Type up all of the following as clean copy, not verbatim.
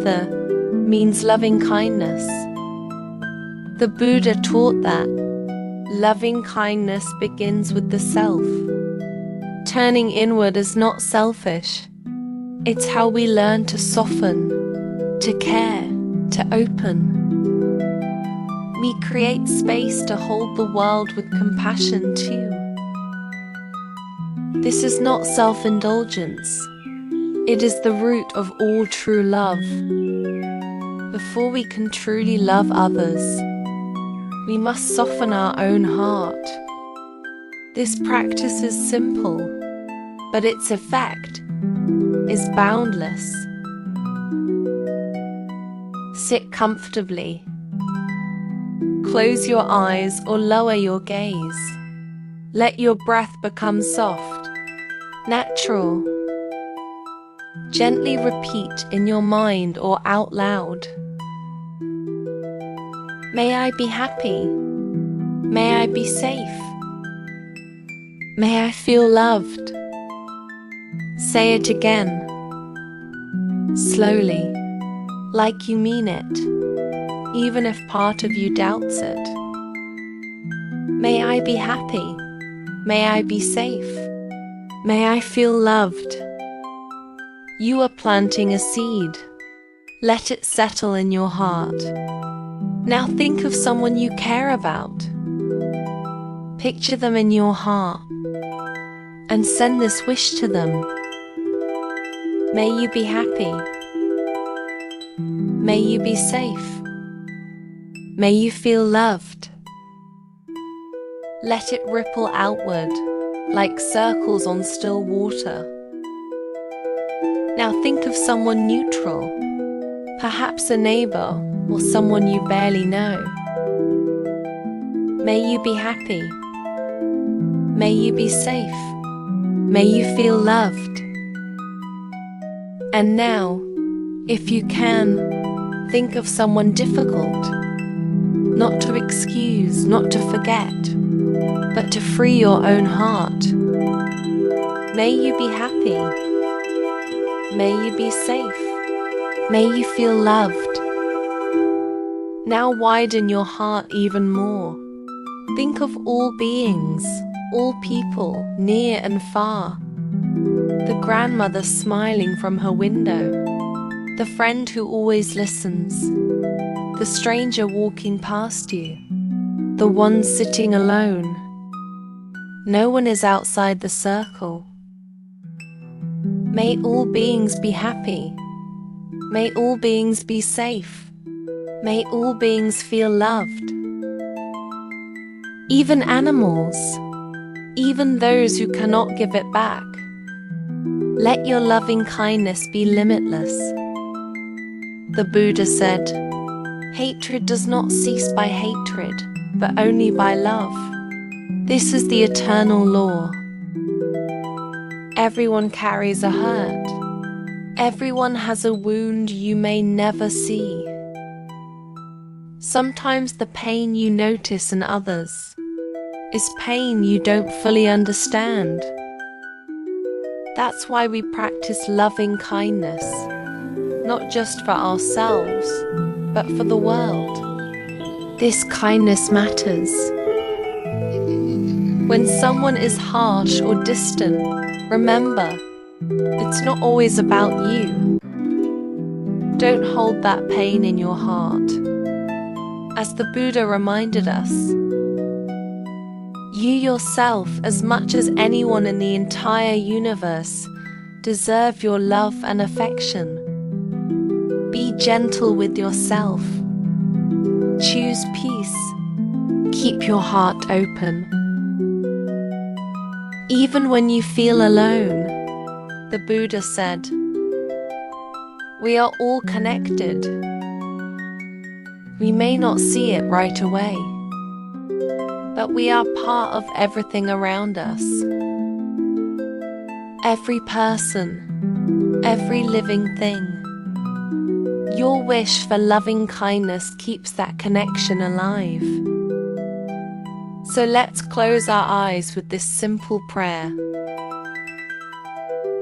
Metta means loving kindness. The Buddha taught that loving kindness begins with the self. Turning inward is not selfish. It's how we learn to soften, to care, to open. We create space to hold the world with compassion too. This is not self-indulgence. It is the root of all true love. Before we can truly love others, we must soften our own heart. This practice is simple, but its effect is boundless. Sit comfortably. Close your eyes or lower your gaze. Let your breath become soft, natural. Gently repeat in your mind or out loud. May I be happy. May I be safe. May I feel loved. Say it again, slowly, like you mean it, even if part of you doubts it. May I be happy. May I be safe. May I feel loved. You are planting a seed. Let it settle in your heart. Now think of someone you care about. Picture them in your heart and send this wish to them. May you be happy. May you be safe. May you feel loved. Let it ripple outward like circles on still water. Now think of someone neutral, perhaps a neighbor or someone you barely know. May you be happy. May you be safe. May you feel loved. And now, if you can, think of someone difficult. Not to excuse, not to forget, but to free your own heart. May you be happy. May you be safe. May you feel loved. Now widen your heart even more. Think of all beings, all people, near and far. The grandmother smiling from her window. The friend who always listens. The stranger walking past you. The one sitting alone. No one is outside the circle. May all beings be happy. May all beings be safe. May all beings feel loved. Even animals, even those who cannot give it back. Let your loving kindness be limitless. The Buddha said, hatred does not cease by hatred, but only by love. This is the eternal law. Everyone carries a hurt. Everyone has a wound you may never see. Sometimes the pain you notice in others is pain you don't fully understand. That's why we practice loving kindness, not just for ourselves, but for the world. This kindness matters. When someone is harsh or distant, remember, it's not always about you. Don't hold that pain in your heart. As the Buddha reminded us, you yourself, as much as anyone in the entire universe, deserve your love and affection. Be gentle with yourself. Choose peace. Keep your heart open. Even when you feel alone, the Buddha said, we are all connected. We may not see it right away, but we are part of everything around us. Every person, every living thing. Your wish for loving kindness keeps that connection alive. So let's close our eyes with this simple prayer.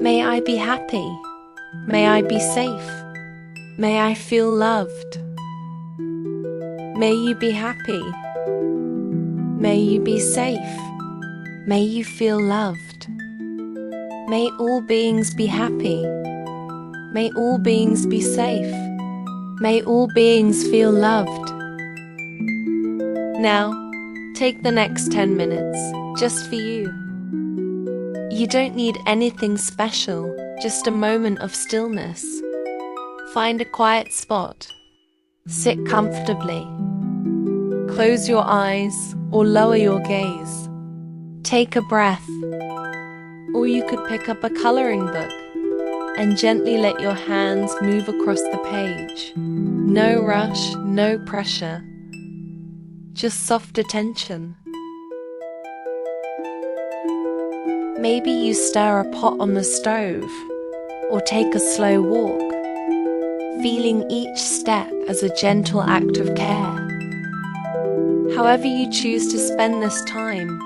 May I be happy. May I be safe. May I feel loved. May you be happy. May you be safe. May you feel loved. May all beings be happy. May all beings be safe. May all beings feel loved. Now, take the next 10 minutes just for you. You don't need anything special, just a moment of stillness. Find a quiet spot. Sit comfortably. Close your eyes or lower your gaze. Take a breath. Or you could pick up a coloring book and gently let your hands move across the page. No rush, no pressure. Just soft attention. Maybe you stir a pot on the stove or take a slow walk, feeling each step as a gentle act of care. However you choose to spend this time,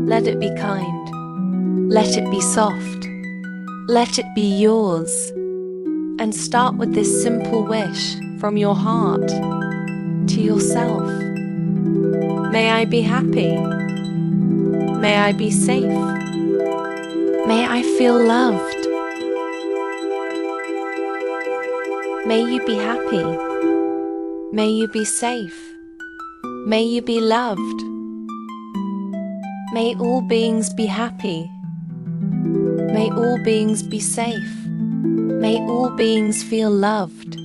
let it be kind, let it be soft, let it be yours. And start with this simple wish from your heart to yourself. May I be happy. May I be safe. May I feel loved. May you be happy. May you be safe. May you be loved. May all beings be happy. May all beings be safe. May all beings feel loved.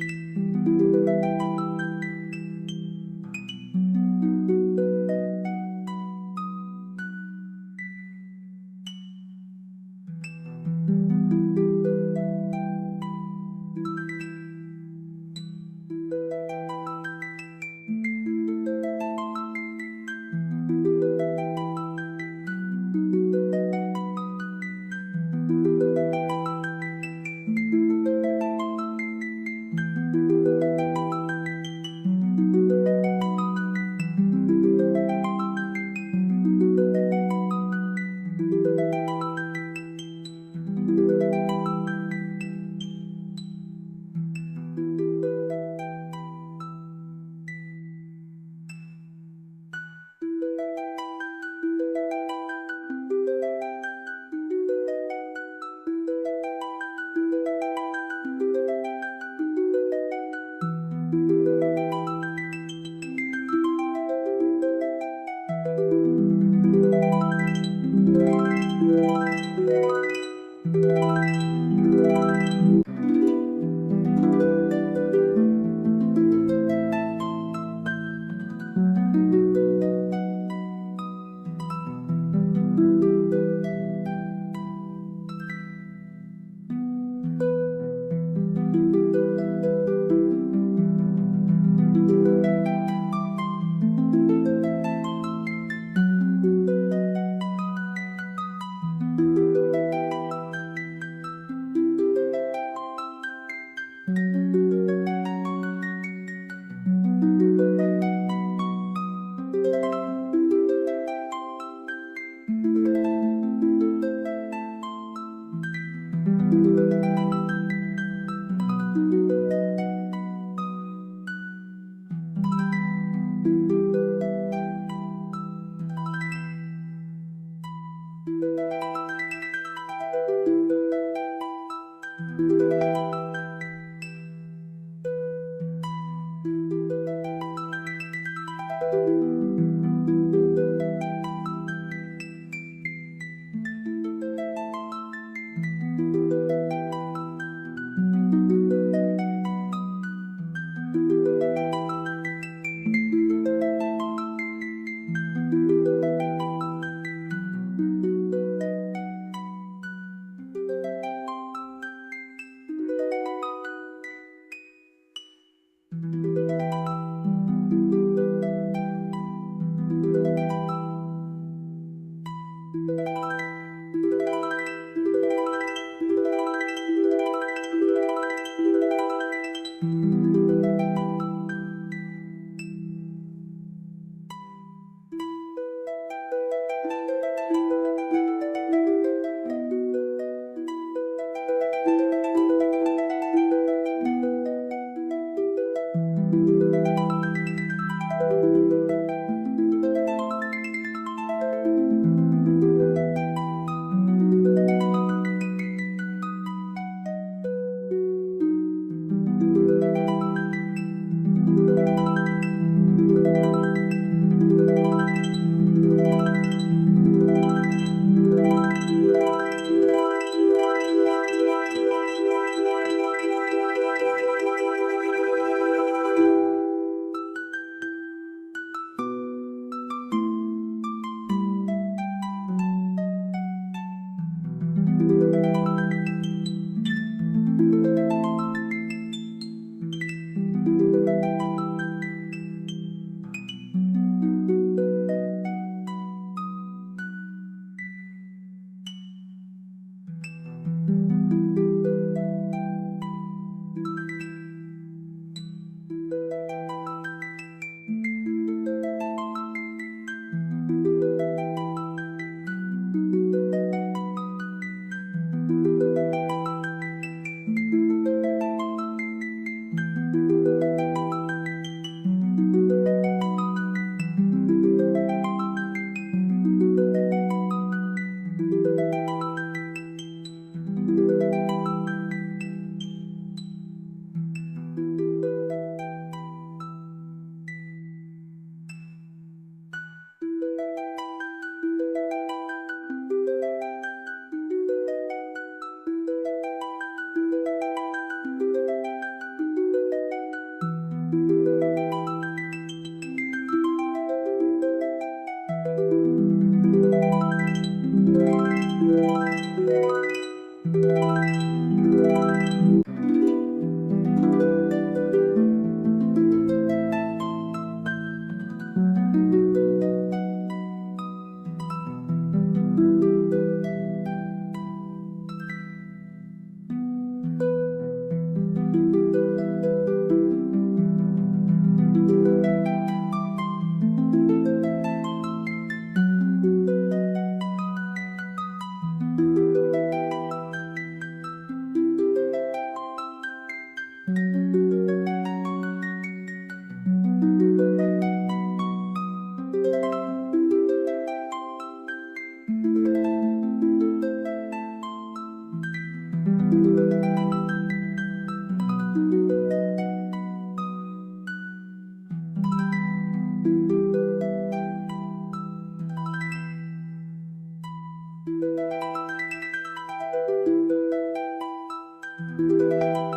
you.